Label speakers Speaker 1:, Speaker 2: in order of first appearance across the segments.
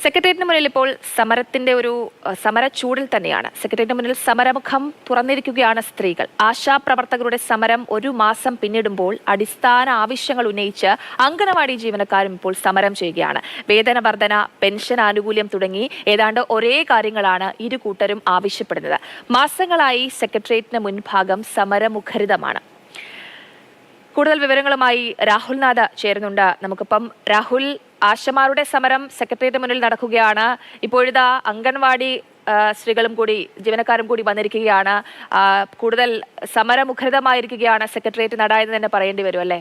Speaker 1: സെക്രട്ടേറിയറ്റിന് മുന്നിൽ ഇപ്പോൾ സമരത്തിന്റെ ഒരു സമരച്ചൂടിൽ തന്നെയാണ്. സെക്രട്ടേറിയറ്റിന് മുന്നിൽ സമരമുഖം തുറന്നിരിക്കുകയാണ് സ്ത്രീകൾ. ആശാപ്രവർത്തകരുടെ സമരം ഒരു മാസം പിന്നിടുമ്പോൾ അടിസ്ഥാന ആവശ്യങ്ങൾ ഉന്നയിച്ച് അംഗനവാടി ജീവനക്കാരും ഇപ്പോൾ സമരം ചെയ്യുകയാണ്. വേതന വർധന, പെൻഷൻ ആനുകൂല്യം തുടങ്ങി ഏതാണ്ട് ഒരേ കാര്യങ്ങളാണ് ഇരു കൂട്ടരും ആവശ്യപ്പെടുന്നത്. മാസങ്ങളായി സെക്രട്ടേറിയറ്റിന് മുൻഭാഗം സമരമുഖരിതമാണ്. കൂടുതൽ വിവരങ്ങളുമായി രാഹുൽ നാഥ് ചേരുന്നുണ്ട്. നമുക്കിപ്പം രാഹുൽ, ആശമാരുടെ സമരം സെക്രട്ടേറിയറ്റ് മുന്നിൽ നടക്കുകയാണ്. ഇപ്പോഴിതാ അംഗൻവാടി സ്ത്രീകളും കൂടി ജീവനക്കാരും കൂടി വന്നിരിക്കുകയാണ്. കൂടുതൽ സമരമുഖരിതമായിരിക്കുകയാണ് സെക്രട്ടേറിയറ്റ് നട എന്ന് തന്നെ പറയേണ്ടി വരും അല്ലേ?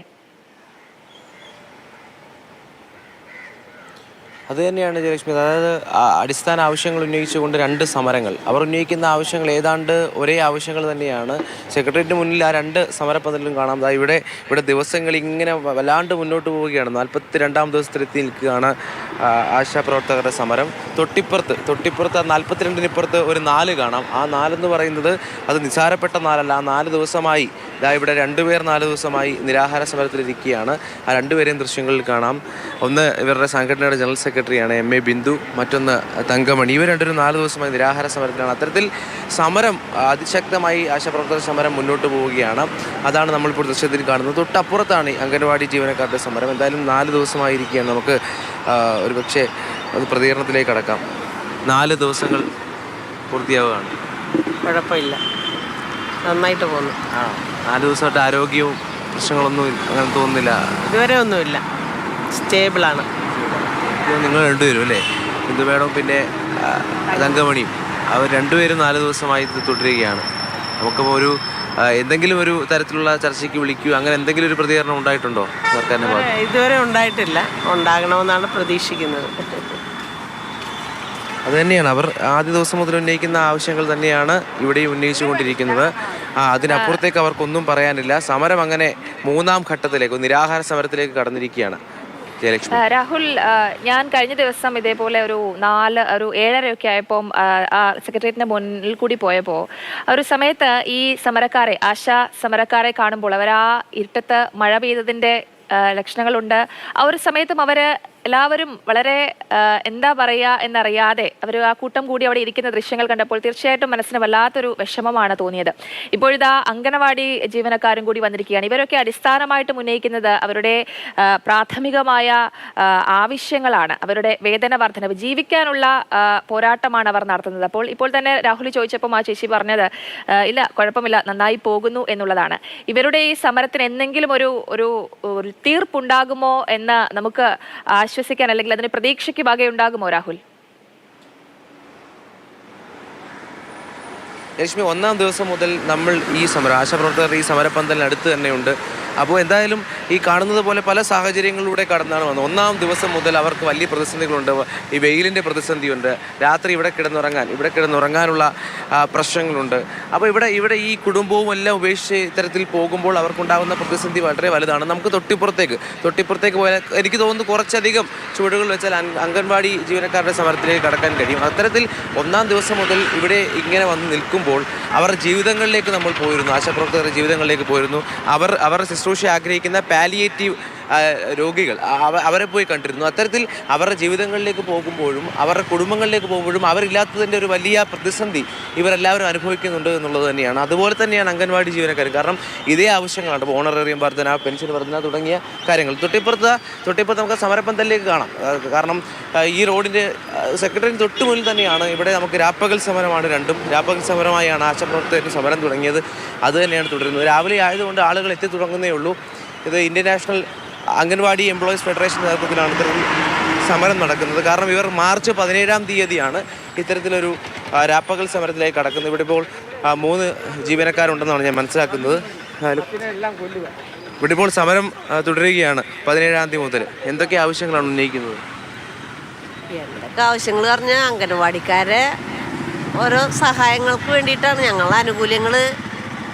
Speaker 2: അത് തന്നെയാണ് ജയലക്ഷ്മി. അതായത് അടിസ്ഥാന ആവശ്യങ്ങൾ ഉന്നയിച്ചുകൊണ്ട് രണ്ട് സമരങ്ങൾ. അവർ ഉന്നയിക്കുന്ന ആവശ്യങ്ങൾ ഏതാണ്ട് ഒരേ ആവശ്യങ്ങൾ തന്നെയാണ്. സെക്രട്ടേറിയറ്റിന് മുന്നിൽ ആ രണ്ട് സമരപ്പന്തലിലും കാണാം. ഇവിടെ ദിവസങ്ങൾ ഇങ്ങനെ വല്ലാണ്ട് മുന്നോട്ട് പോവുകയാണ്. 42ാം ദിവസത്തിലെത്തി നിൽക്കുകയാണ് ആശാപ്രവർത്തകരുടെ സമരം. തൊട്ടിപ്പുറത്ത് 42-നിപ്പുറത്ത് ഒരു 4 കാണാം. ആ 4 എന്ന് പറയുന്നത് അത് നിസ്സാരപ്പെട്ട 4 ആ 4 ദിവസമായി ഇവിടെ 2 പേർ 4 ദിവസമായി നിരാഹാര സമരത്തിലിരിക്കുകയാണ്. ആ 2 പേരെയും ദൃശ്യങ്ങളിൽ കാണാം. ഒന്ന് ഇവരുടെ സംഘടനയുടെ ജനറൽ സെക്രട്ടറിയാണ് MA ബിന്ദു, മറ്റൊന്ന് തങ്കമണി. ഇവർ രണ്ടുപേരും 4 ദിവസമായി നിരാഹാര സമരത്തിലാണ്. അത്തരത്തിൽ സമരം അതിശക്തമായി ആശാപ്രവർത്തകർ സമരം മുന്നോട്ട് പോവുകയാണ്. അതാണ് നമ്മളിപ്പോൾ ദൃശ്യത്തിൽ കാണുന്നത്. തൊട്ടപ്പുറത്താണ് അംഗനവാടി ജീവനക്കാരുടെ സമരം. എന്തായാലും 4 ദിവസമായിരിക്കുകയാണ്. നമുക്ക് ഒരുപക്ഷെ അത് പ്രതികരണത്തിലേക്ക് കടക്കാം. 4 ദിവസങ്ങൾ പൂർത്തിയാവുകയാണ്.
Speaker 3: കുഴപ്പമില്ല, നന്നായിട്ട് പോകുന്നു.
Speaker 2: 4 ദിവസമായിട്ട് ആരോഗ്യവും പ്രശ്നങ്ങളൊന്നും അങ്ങനെ തോന്നുന്നില്ല?
Speaker 3: ഇതുവരെ ഒന്നുമില്ല, സ്റ്റേബിളാണ്.
Speaker 2: നിങ്ങൾ രണ്ടുപേരും അല്ലേ, ബിന്ദു മേഡം പിന്നെ തങ്കമണിയും, അവർ രണ്ടുപേരും 4 ദിവസമായി തുടരുകയാണ്. നമുക്കിപ്പോൾ എന്തെങ്കിലും ഒരു തരത്തിലുള്ള ചർച്ചയ്ക്ക് വിളിക്കുകയോ അങ്ങനെ എന്തെങ്കിലും ഒരു പ്രതികരണം ഉണ്ടായിട്ടുണ്ടോ സർക്കാരിന്റെ ഭാഗത്ത്?
Speaker 3: ഇതുവരെ ഉണ്ടായിട്ടില്ല, ഉണ്ടാകണമെന്നാണ് പ്രതീക്ഷിക്കുന്നത്.
Speaker 2: അത് തന്നെയാണ് അവർ ആദ്യ ദിവസം മുതൽ ഉന്നയിക്കുന്ന ആവശ്യങ്ങൾ തന്നെയാണ് ഇവിടെയും ഉന്നയിച്ചുകൊണ്ടിരിക്കുന്നത്. അതിനപ്പുറത്തേക്ക് അവർക്കൊന്നും പറയാനില്ല. സമരം അങ്ങനെ 3ാം ഘട്ടത്തിലേക്ക്, നിരാഹാര സമരത്തിലേക്ക് കടന്നിരിക്കുകയാണ്.
Speaker 1: രാഹുൽ, ഞാൻ കഴിഞ്ഞ ദിവസം ഇതേപോലെ ഒരു 7:30 ആയപ്പോൾ സെക്രട്ടേറിയറ്റിന്റെ മുന്നിൽ കൂടി പോയപ്പോൾ ഒരു സമയത്ത് ഈ ആശാ സമരക്കാരെ കാണുമ്പോൾ അവർ ആ ഇരുട്ടത്ത് മഴ പെയ്തതിന്റെ ലക്ഷണങ്ങളുണ്ട്. ആ ഒരു സമയത്തും എല്ലാവരും വളരെ എന്താ പറയുക എന്നറിയാതെ അവർ ആ കൂട്ടം കൂടി അവിടെ ഇരിക്കുന്ന ദൃശ്യങ്ങൾ കണ്ടപ്പോൾ തീർച്ചയായിട്ടും മനസ്സിന് വല്ലാത്തൊരു വിഷമമാണ് തോന്നിയത്. ഇപ്പോഴിതാ അംഗനവാടി ജീവനക്കാരും കൂടി വന്നിരിക്കുകയാണ്. ഇവരൊക്കെ അടിസ്ഥാനമായിട്ട് ഉന്നയിക്കുന്നത് അവരുടെ പ്രാഥമികമായ ആവശ്യങ്ങളാണ്. അവരുടെ വേതന വർധനവ്, ജീവിക്കാനുള്ള പോരാട്ടമാണ് അവർ നടത്തുന്നത്. ഇപ്പോൾ തന്നെ രാഹുൽ ചോദിച്ചപ്പോൾ ആ ചേച്ചി പറഞ്ഞത് ഇല്ല, കുഴപ്പമില്ല, നന്നായി പോകുന്നു എന്നുള്ളതാണ്. ഇവരുടെ ഈ സമരത്തിന് എന്തെങ്കിലും ഒരു തീർപ്പുണ്ടാകുമോ എന്ന് നമുക്ക് ആശ്വസിക്കാൻ, അല്ലെങ്കിൽ അതിന് പ്രതീക്ഷയ്ക്ക് വകയുണ്ടാകുമോ രാഹുൽ?
Speaker 2: ലക്ഷ്മി, 1ാം ദിവസം മുതൽ നമ്മൾ ഈ ആശാപ്രവർത്തകർ ഈ സമരപ്പന്തലിനടുത്ത് തന്നെയുണ്ട്. അപ്പോൾ എന്തായാലും ഈ കാണുന്നത് പോലെ പല സാഹചര്യങ്ങളിലൂടെ കടന്നാണ് വന്നത്. 1ാം ദിവസം മുതൽ അവർക്ക് വലിയ പ്രതിസന്ധികളുണ്ട്. ഈ വെയിലിൻ്റെ പ്രതിസന്ധിയുണ്ട്, രാത്രി ഇവിടെ കിടന്നുറങ്ങാനുള്ള പ്രശ്നങ്ങളുണ്ട്. അപ്പോൾ ഇവിടെ ഈ കുടുംബവും എല്ലാം ഉപേക്ഷിച്ച് ഇത്തരത്തിൽ പോകുമ്പോൾ അവർക്കുണ്ടാകുന്ന പ്രതിസന്ധി വളരെ വലുതാണ്. നമുക്ക് തൊട്ടിപ്പുറത്തേക്ക് പോയാൽ എനിക്ക് തോന്നുന്നു കുറച്ചധികം ചുവടുകൾ വെച്ചാൽ അംഗൻവാടി ജീവനക്കാരുടെ സമരത്തിലേക്ക് കടക്കാൻ കഴിയും. അത്തരത്തിൽ 1ാം ദിവസം മുതൽ ഇവിടെ ഇങ്ങനെ വന്ന് നിൽക്കുമ്പോൾ അവരുടെ ജീവിതങ്ങളിലേക്ക് നമ്മൾ പോയിരുന്നു, ആശാപ്രവർത്തകരുടെ ജീവിതങ്ങളിലേക്ക് പോയിരുന്നു. അവർ ശുശ്രൂഷ ആഗ്രഹിക്കുന്ന പാലിയേറ്റീവ് രോഗികൾ, അവരെ പോയി കണ്ടിരുന്നു. അത്തരത്തിൽ അവരുടെ ജീവിതങ്ങളിലേക്ക് പോകുമ്പോഴും അവരുടെ കുടുംബങ്ങളിലേക്ക് പോകുമ്പോഴും അവരില്ലാത്തതിൻ്റെ ഒരു വലിയ പ്രതിസന്ധി ഇവരെല്ലാവരും അനുഭവിക്കുന്നുണ്ട് എന്നുള്ളത് തന്നെയാണ്. അതുപോലെ തന്നെയാണ് അംഗൻവാടി ജീവനക്കാരും. കാരണം ഇതേ ആവശ്യങ്ങളാണ്. ഇപ്പോൾ ഓണറേറിയം വർധന, പെൻഷൻ വർധന തുടങ്ങിയ കാര്യങ്ങൾ. തൊട്ടിപ്പുറത്ത് നമുക്ക് സമരപ്പന്തലിലേക്ക് കാണാം. കാരണം ഈ റോഡിൻ്റെ സെക്രട്ടറിയേറ്റ് തൊട്ട് മുന്നിൽ തന്നെയാണ്. ഇവിടെ നമുക്ക് രാപ്പകൽ സമരമാണ്. രണ്ടും രാപ്പകൽ സമരമായാണ് ആശാപ്രവർത്തകർക്ക് സമരം തുടങ്ങിയത്. അത് തന്നെയാണ് തുടരുന്നത്. രാവിലെ ആയതുകൊണ്ട് ആളുകൾ എത്തി തുടങ്ങുന്നേ ഉള്ളൂ. ഇത് Indian national anganwadi employees federation നേതൃത്വത്തിലാണ് ഇത്തരത്തിൽ സമരം നടക്കുന്നത്. കാരണം ഇവർ മാർച്ച് 17-ാം തീയതിയാണ് ഇത്തരത്തിലൊരു രാപ്പകൽ സമരത്തിലേക്ക് കടക്കുന്നത്. ഇവിടെ ഇപ്പോൾ 3 ജീവനക്കാരുണ്ടെന്നാണ് ഞാൻ മനസ്സിലാക്കുന്നത്. ഇവിടെ ഇപ്പോൾ സമരം തുടരുകയാണ് 17-ാം തീയതി മുതൽ. എന്തൊക്കെ ആവശ്യങ്ങളാണ് ഉന്നയിക്കുന്നത്?
Speaker 3: എന്തൊക്കെ ആവശ്യങ്ങൾ പറഞ്ഞാൽ അംഗനവാടിക്കാരെ ഓരോ സഹായങ്ങൾക്ക് വേണ്ടിയിട്ടാണ്. ഞങ്ങൾ ആനുകൂല്യങ്ങൾ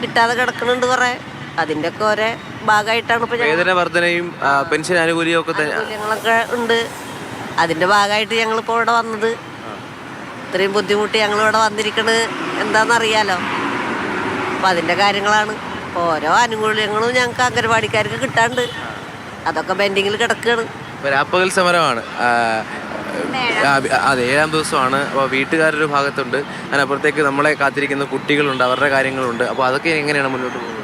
Speaker 3: കിട്ടാതെ കിടക്കുന്നുണ്ട് കുറേ. അതിൻ്റെ ഒക്കെ ഓരോ ഭാഗമായിട്ടാണ് ഇപ്പോൾ
Speaker 2: വേതന വർധനയും പെൻഷൻ ആനുകൂല്യങ്ങളൊക്കെ
Speaker 3: ഉണ്ട്. അതിൻ്റെ ഭാഗമായിട്ട് ഞങ്ങളിപ്പോൾ ഇവിടെ വന്നത്. ഇത്രയും ബുദ്ധിമുട്ടി ഞങ്ങളിവിടെ വന്നിരിക്കണത് എന്താണെന്നറിയാലോ. അപ്പോൾ അതിൻ്റെ കാര്യങ്ങളാണ്. ഓരോ ആനുകൂല്യങ്ങളും ഞങ്ങൾക്ക് അംഗനവാടിക്കാർക്ക് കിട്ടാണ്ട്, അതൊക്കെ പെൻഡിങ്ങിൽ കിടക്കുകയാണ്.
Speaker 2: രാപ്പകൽ സമരമാണ്. അതെ, 7ാം ദിവസമാണ്. അപ്പോൾ വീട്ടുകാരൊരു ഭാഗത്തുണ്ട്, അതിനപ്പുറത്തേക്ക് നമ്മളെ കാത്തിരിക്കുന്ന കുട്ടികളുണ്ട്, അവരുടെ കാര്യങ്ങളുണ്ട്. അപ്പോൾ അതൊക്കെ എങ്ങനെയാണ് മുന്നോട്ട് പോകുന്നത്?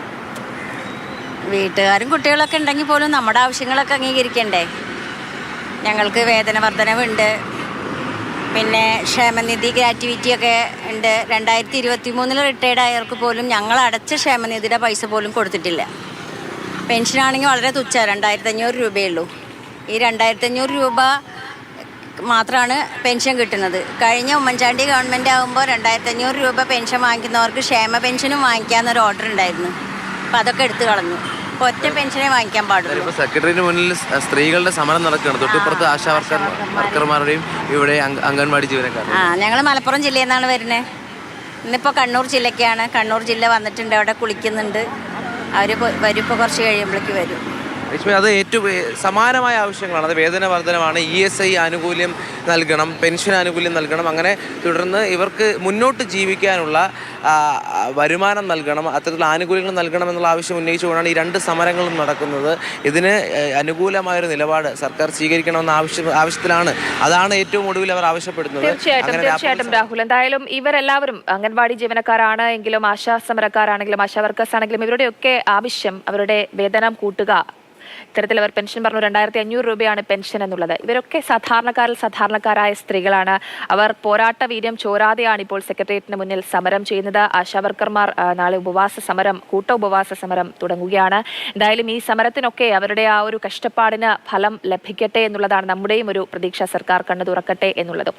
Speaker 4: വീട്ടുകാരും കുട്ടികളൊക്കെ ഉണ്ടെങ്കിൽ പോലും നമ്മുടെ ആവശ്യങ്ങളൊക്കെ അംഗീകരിക്കണ്ടേ? ഞങ്ങൾക്ക് വേതന വർധനവുണ്ട്, പിന്നെ ക്ഷേമനിധി ഗ്രാറ്റുവിറ്റിയൊക്കെ ഉണ്ട്. 2023 റിട്ടയർഡ് ആയവർക്ക് പോലും ഞങ്ങൾ അടച്ച ക്ഷേമനിധിയുടെ പൈസ പോലും കൊടുത്തിട്ടില്ല. പെൻഷനാണെങ്കിൽ വളരെ തുച്ഛമാണ്, 2500 രൂപയുള്ളൂ. ഈ 2500 രൂപ മാത്രമാണ് പെൻഷൻ കിട്ടുന്നത്. കഴിഞ്ഞ ഉമ്മൻചാണ്ടി ഗവൺമെൻറ് ആകുമ്പോൾ 2500 രൂപ പെൻഷൻ വാങ്ങിക്കുന്നവർക്ക് ക്ഷേമ പെൻഷനും വാങ്ങിക്കാമെന്നൊരു ഓർഡർ ഉണ്ടായിരുന്നു. അപ്പോൾ അതൊക്കെ എടുത്തു കളഞ്ഞു. ഇപ്പോൾ ഒറ്റ പെൻഷനേ വാങ്ങിക്കാൻ പാടുള്ളൂ.
Speaker 2: ഇപ്പോൾ സെക്രട്ടറിന് മുന്നിൽ സ്ത്രീകളുടെ സമരം നടക്കുകയാണ്. തൊട്ടിപ്പുറത്ത് ആശാ വർക്കർമാരുടെയും ഇവിടെ അംഗൻവാടി ജീവനക്കാർ.
Speaker 4: ഞങ്ങൾ മലപ്പുറം ജില്ലയിൽ നിന്നാണ് വരുന്നത്. ഇന്നിപ്പോൾ കണ്ണൂർ ജില്ലയ്ക്കാണ്. കണ്ണൂർ ജില്ല വന്നിട്ടുണ്ട്, അവിടെ കുളിക്കുന്നുണ്ട്. അവർ വരുമ്പോൾ കുറച്ച് കഴിയുമ്പോഴേക്ക് വരും.
Speaker 2: ലക്ഷ്മി, അത് ഏറ്റവും സമാനമായ ആവശ്യങ്ങളാണ്. അത് വേതന വർധനമാണ്, ESI ആനുകൂല്യം നൽകണം, പെൻഷൻ ആനുകൂല്യം നൽകണം, അങ്ങനെ തുടർന്ന് ഇവർക്ക് മുന്നോട്ട് ജീവിക്കാനുള്ള വരുമാനം നൽകണം, അത്തരത്തിലുള്ള ആനുകൂല്യങ്ങൾ നൽകണം എന്നുള്ള ആവശ്യം ഉന്നയിച്ചുകൊണ്ടാണ് ഈ 2 സമരങ്ങളും നടക്കുന്നത്. ഇതിന് അനുകൂലമായൊരു നിലപാട് സർക്കാർ സ്വീകരിക്കണമെന്ന ആവശ്യത്തിലാണ്. അതാണ് ഏറ്റവും ഒടുവിൽ അവർ ആവശ്യപ്പെടുന്നത്.
Speaker 1: തീർച്ചയായിട്ടും രാഹുൽ, എന്തായാലും ഇവരെല്ലാവരും അംഗൻവാടി ജീവനക്കാരാണ് എങ്കിലും, ആശാ സമരക്കാരാണെങ്കിലും, ആശാ വർക്കേഴ്സ് ആണെങ്കിലും, ഇവരുടെയൊക്കെ ആവശ്യം അവരുടെ വേതനം കൂട്ടുക. ഇത്തരത്തിൽ അവർ പെൻഷൻ പറഞ്ഞു, 2500 രൂപയാണ് പെൻഷൻ എന്നുള്ളത്. ഇവരൊക്കെ സാധാരണക്കാരായ സ്ത്രീകളാണ്. അവർ പോരാട്ട വീര്യം ചോരാതെയാണ് ഇപ്പോൾ സെക്രട്ടേറിയറ്റിന് മുന്നിൽ സമരം ചെയ്യുന്നത്. ആശാവർക്കർമാർ നാളെ കൂട്ട ഉപവാസ സമരം തുടങ്ങുകയാണ്. എന്തായാലും ഈ സമരത്തിനൊക്കെ അവരുടെ ആ ഒരു കഷ്ടപ്പാടിന് ഫലം ലഭിക്കട്ടെ എന്നുള്ളതാണ് നമ്മുടെയും ഒരു പ്രതീക്ഷ. സർക്കാർ കണ്ണു തുറക്കട്ടെ എന്നുള്ളതും.